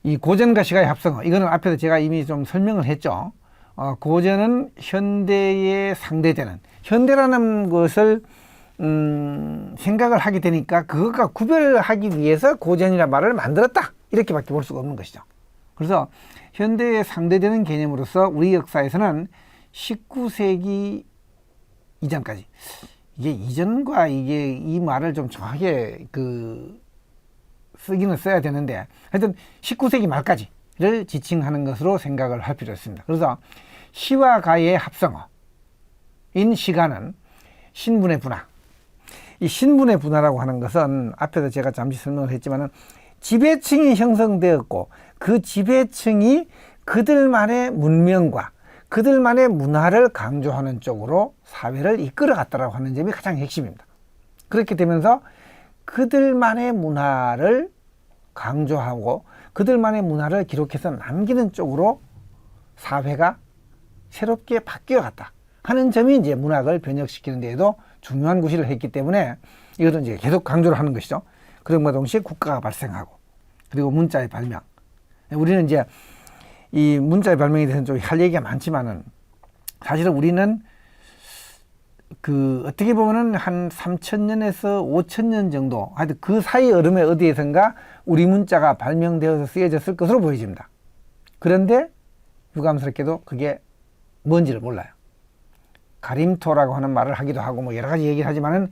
이 고전과 시가의 합성어, 이거는 앞에서 제가 이미 좀 설명을 했죠. 고전은 현대에 상대되는, 현대라는 것을 생각을 하게 되니까 그것과 구별하기 위해서 고전이라는 말을 만들었다, 이렇게밖에 볼 수가 없는 것이죠. 그래서 현대에 상대되는 개념으로서 우리 역사에서는 19세기 이전까지, 이게 이전과 이게 이 말을 좀 정확하게 쓰기는 써야 되는데, 하여튼 19세기 말까지를 지칭하는 것으로 생각을 할 필요가 있습니다. 그래서 시와 가의 합성어인 시가는 신분의 분화, 이 신분의 분화라고 하는 것은 앞에서 제가 잠시 설명을 했지만은 지배층이 형성되었고 그 지배층이 그들만의 문명과 그들만의 문화를 강조하는 쪽으로 사회를 이끌어갔다라고 하는 점이 가장 핵심입니다. 그렇게 되면서 그들만의 문화를 강조하고 그들만의 문화를 기록해서 남기는 쪽으로 사회가 새롭게 바뀌어갔다 하는 점이 이제 문학을 번역시키는 데에도 중요한 구실을 했기 때문에 이것은 이제 계속 강조를 하는 것이죠. 그럼과 동시에 국가가 발생하고, 그리고 문자의 발명. 우리는 이제 이 문자의 발명에 대해서는 좀 할 얘기가 많지만은, 사실은 우리는 어떻게 보면은 한 3000년에서 5000년 정도, 하여튼 그 사이 얼음에 어디에선가 우리 문자가 발명되어서 쓰여졌을 것으로 보여집니다. 그런데 유감스럽게도 그게 뭔지를 몰라요. 가림토라고 하는 말을 하기도 하고 뭐 여러 가지 얘기를 하지만은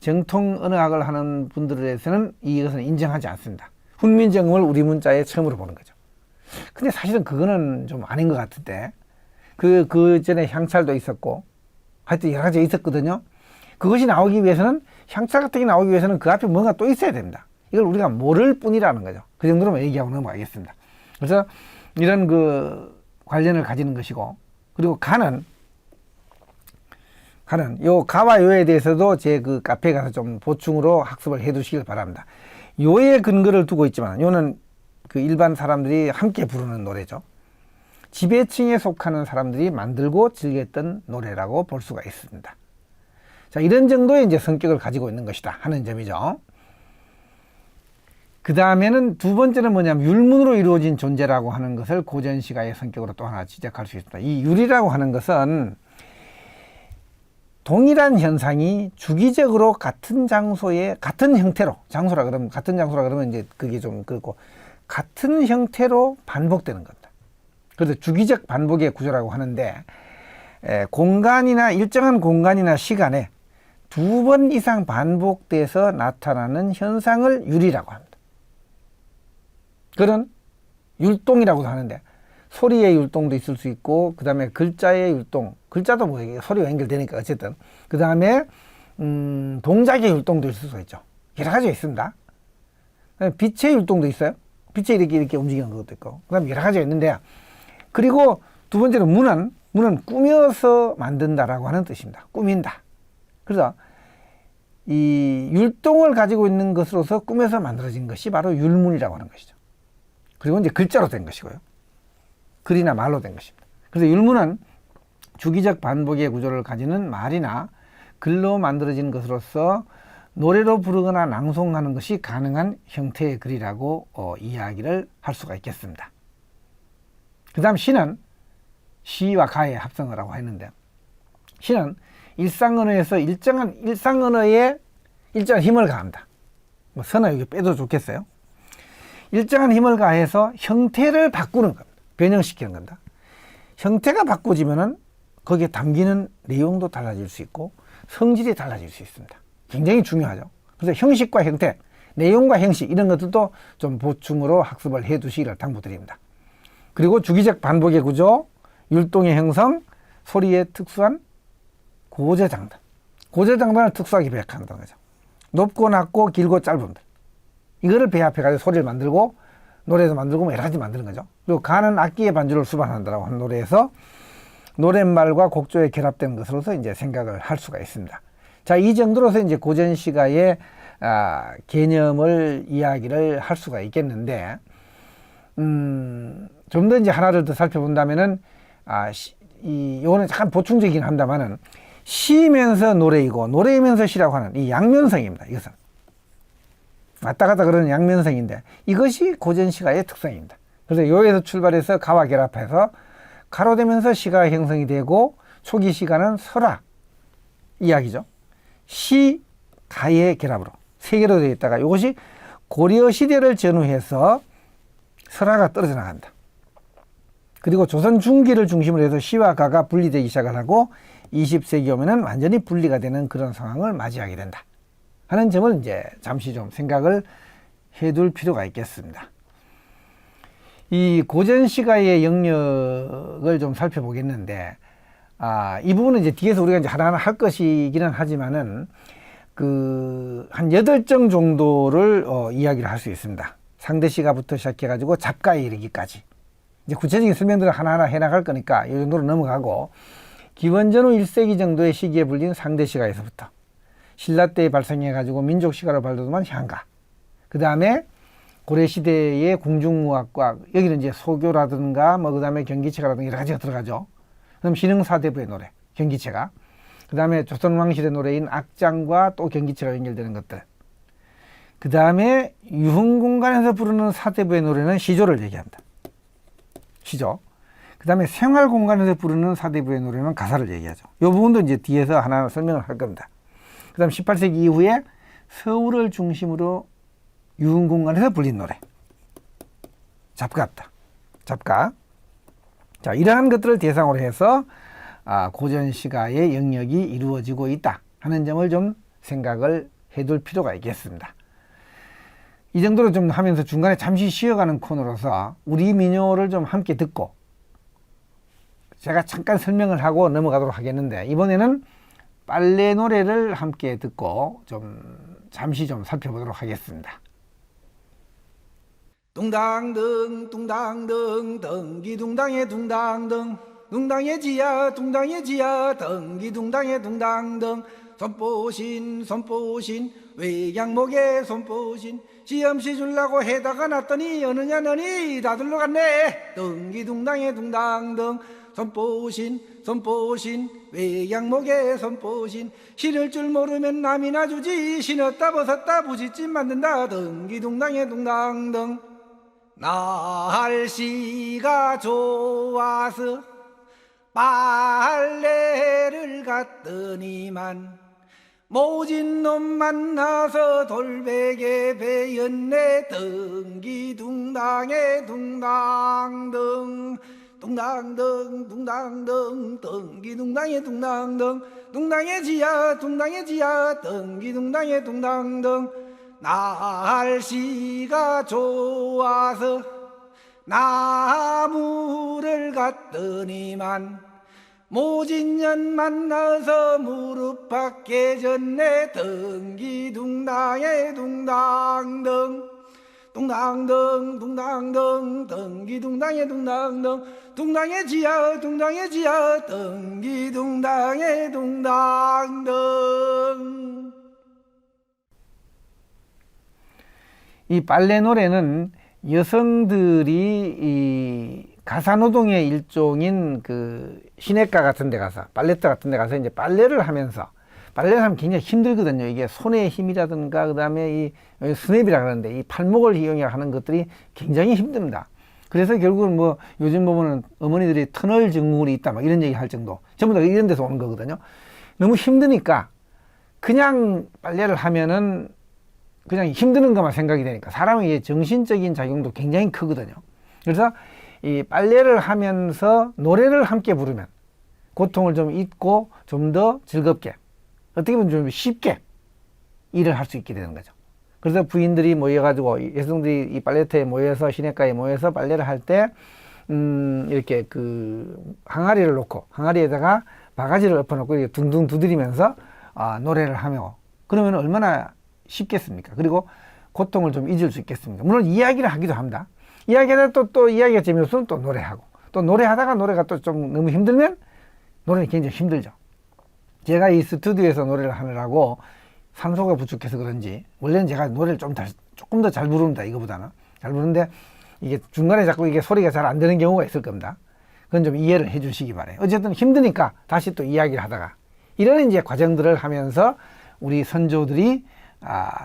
정통 언어학을 하는 분들에서는 이것은 인정하지 않습니다. 훈민정음을 우리 문자에 처음으로 보는 거죠. 근데 사실은 그거는 좀 아닌 것 같은데, 그 전에 향찰도 있었고 하여튼 여러 가지 있었거든요. 그것이 나오기 위해서는, 향찰 같은 게 나오기 위해서는 그 앞에 뭔가 또 있어야 됩니다. 이걸 우리가 모를 뿐이라는 거죠. 그 정도로만 얘기하고 넘어가겠습니다. 그래서 이런 관련을 가지는 것이고, 그리고 요 가와 요에 대해서도 제 카페에 가서 좀 보충으로 학습을 해 두시길 바랍니다. 요에 근거를 두고 있지만, 요는 일반 사람들이 함께 부르는 노래죠. 지배층에 속하는 사람들이 만들고 즐겼던 노래라고 볼 수가 있습니다. 자, 이런 정도의 이제 성격을 가지고 있는 것이다 하는 점이죠. 그 다음에는 두 번째는 뭐냐면 율문으로 이루어진 존재라고 하는 것을 고전시가의 성격으로 또 하나 지적할 수 있습니다. 이 율이라고 하는 것은 동일한 현상이 주기적으로 같은 장소에 같은 형태로, 같은 장소라 그러면 이제 그게 좀 그렇고, 같은 형태로 반복되는 겁니다. 그래서 주기적 반복의 구조라고 하는데, 일정한 공간이나 시간에 두 번 이상 반복돼서 나타나는 현상을 율이라고 합니다. 그런 율동이라고도 하는데, 소리의 율동도 있을 수 있고, 그 다음에 글자의 율동, 글자도 뭐 소리와 연결되니까 어쨌든, 그 다음에 동작의 율동도 있을 수 있죠. 여러 가지가 있습니다. 빛의 율동도 있어요. 빛이 이렇게 움직이는 것도 있고, 그 다음에 여러 가지가 있는데, 그리고 두 번째로 문은 꾸며서 만든다라고 하는 뜻입니다. 꾸민다. 그래서 이 율동을 가지고 있는 것으로서 꾸며서 만들어진 것이 바로 율문이라고 하는 것이죠. 그리고 이제 글자로 된 것이고요. 글이나 말로 된 것입니다. 그래서 율문은 주기적 반복의 구조를 가지는 말이나 글로 만들어진 것으로서 노래로 부르거나 낭송하는 것이 가능한 형태의 글이라고 이야기를 할 수가 있겠습니다. 그 다음 시는 시와 가의 합성어라고 했는데, 시는 일상언어에서 일정한 힘을 가합니다. 뭐 선어 여기 빼도 좋겠어요. 일정한 힘을 가해서 형태를 바꾸는 겁니다. 변형시키는 겁니다. 형태가 바꿔지면은 거기에 담기는 내용도 달라질 수 있고 성질이 달라질 수 있습니다. 굉장히 중요하죠. 그래서 형식과 형태, 내용과 형식, 이런 것들도 좀 보충으로 학습을 해 두시기를 당부드립니다. 그리고 주기적 반복의 구조, 율동의 형성, 소리의 특수한 고저장단. 고저장단을 특수하게 배합한다는 거죠. 높고 낮고 길고 짧은 들, 이거를 배합해가지고 소리를 만들고 노래도 만들고 뭐 여러 가지 만드는 거죠. 그리고 가는 악기의 반주를 수반한다라고 하는 노래에서 노랫말과 곡조에 결합된 것으로서 이제 생각을 할 수가 있습니다. 자, 이 정도로서 이제 고전시가의 개념을 이야기를 할 수가 있겠는데, 좀 더 이제 하나를 더 살펴본다면은, 요거는 잠깐 보충적이긴 합니다만은, 시면서 노래이고 노래이면서 시라고 하는 이 양면성입니다. 이것은 왔다 갔다 그러는 양면성인데, 이것이 고전시가의 특성입니다. 그래서 요에서 출발해서 가와 결합해서 가로 되면서 시가 형성이 되고 초기 시가는 설화 이야기죠. 시, 가의 결합으로 세 개로 되어 있다가 이것이 고려 시대를 전후해서 설화가 떨어져 나간다. 그리고 조선 중기를 중심으로 해서 시와 가가 분리되기 시작을 하고 20세기 오면은 완전히 분리가 되는 그런 상황을 맞이하게 된다 하는 점을 이제 잠시 좀 생각을 해둘 필요가 있겠습니다. 이 고전 시가의 영역을 좀 살펴보겠는데, 이 부분은 이제 뒤에서 우리가 이제 하나하나 할 것이기는 하지만은, 한 8정 정도를, 이야기를 할 수 있습니다. 상대 시가부터 시작해가지고 잡가에 이르기까지. 이제 구체적인 설명들을 하나하나 해나갈 거니까 이 정도로 넘어가고, 기원 전후 1세기 정도의 시기에 불린 상대 시가에서부터, 신라 때에 발생해가지고 민족 시가로 발돋움한 향가. 그 다음에 고려시대의 궁중무학과, 여기는 이제 소교라든가, 그 다음에 경기체가라든가 여러 가지가 들어가죠. 그 다음 신흥사대부의 노래, 경기체가. 그 다음에 조선왕실의 노래인 악장과 또 경기체가 연결되는 것들. 그 다음에 유흥공간에서 부르는 사대부의 노래는 시조를 얘기합니다. 시조. 그 다음에 생활공간에서 부르는 사대부의 노래는 가사를 얘기하죠. 이 부분도 이제 뒤에서 하나 설명을 할 겁니다. 그 다음 18세기 이후에 서울을 중심으로 유흥공간에서 불린 노래. 잡가다. 잡가. 자, 이러한 것들을 대상으로 해서 고전 시가의 영역이 이루어지고 있다 하는 점을 좀 생각을 해둘 필요가 있겠습니다. 이 정도로 좀 하면서 중간에 잠시 쉬어가는 코너로서 우리 민요를 좀 함께 듣고 제가 잠깐 설명을 하고 넘어가도록 하겠는데, 이번에는 빨래 노래를 함께 듣고 좀 잠시 좀 살펴보도록 하겠습니다. 둥당등 둥당등 덩기둥당에 둥당등 둥당에 지야 둥당에 지야 덩기둥당에 둥당등 손보신 손보신 외양목에 손보신 시험시 줄라고 해다가 놨더니 어느냐 너니 다 둘러갔네. 덩기둥당에 둥당등 손보신 손보신 외양목에 손보신 신을 줄 모르면 남이나 주지 신었다 벗었다 부짓집 만든다. 덩기둥당에 둥당등 날씨가 좋아서 빨래를 갔더니만 모진 놈 만나서 돌베개 베였네. 덩기둥당에 둥당등 둥당등 둥당등 덩기둥당에 둥당등 둥당에 지야 둥당에 지야 덩기둥당에 둥당등 날씨가 좋아서 나무를 갔더니만 모진년 만나서 무릎 밖에 졌네. 덩기둥당에 둥당등 둥당등 둥당등 덩기둥당에 둥당등 둥당에 지야 둥당에 지야 덩기둥당에 둥당등. 이 빨래 노래는 여성들이 이 가사노동의 일종인 그 시냇가 같은 데 가서, 빨래터 같은 데 가서 이제 빨래를 하면서, 빨래를 하면 굉장히 힘들거든요. 이게 손의 힘이라든가, 그 다음에 이 스냅이라 그러는데 이 팔목을 이용해 하는 것들이 굉장히 힘듭니다. 그래서 결국은 뭐 요즘 보면은 어머니들이 터널 증후군이 있다 막 이런 얘기 할 정도, 전부 다 이런 데서 오는 거거든요. 너무 힘드니까 그냥 빨래를 하면은 그냥 힘드는 것만 생각이 되니까 사람의 정신적인 작용도 굉장히 크거든요. 그래서 이 빨래를 하면서 노래를 함께 부르면 고통을 좀 잊고 좀 더 즐겁게, 어떻게 보면 좀 쉽게 일을 할 수 있게 되는 거죠. 그래서 부인들이 모여가지고, 여성들이 이 빨래터에 모여서, 시냇가에 모여서 빨래를 할 때, 이렇게 그 항아리를 놓고, 항아리에다가 바가지를 엎어놓고 이렇게 둥둥 두드리면서 노래를 하며, 그러면 얼마나 쉽겠습니까? 그리고 고통을 좀 잊을 수 있겠습니까? 물론 이야기를 하기도 합니다. 이야기하다 또 이야기가 재미없으면 또 노래하고, 또 노래하다가 노래가 또 좀 너무 힘들면 노래는 굉장히 힘들죠. 제가 이 스튜디오에서 노래를 하느라고 산소가 부족해서 그런지, 원래는 제가 노래를 조금 더 잘 부릅니다. 이거보다는 잘 부르는데 이게 중간에 자꾸 이게 소리가 잘 안 되는 경우가 있을 겁니다. 그건 좀 이해를 해 주시기 바래요. 어쨌든 힘드니까 다시 또 이야기를 하다가, 이런 이제 과정들을 하면서 우리 선조들이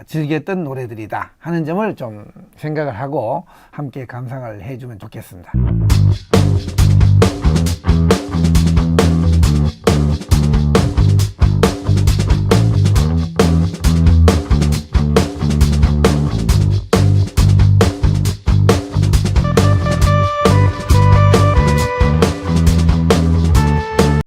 즐겼던 노래들이다 하는 점을 좀 생각을 하고 함께 감상을 해주면 좋겠습니다.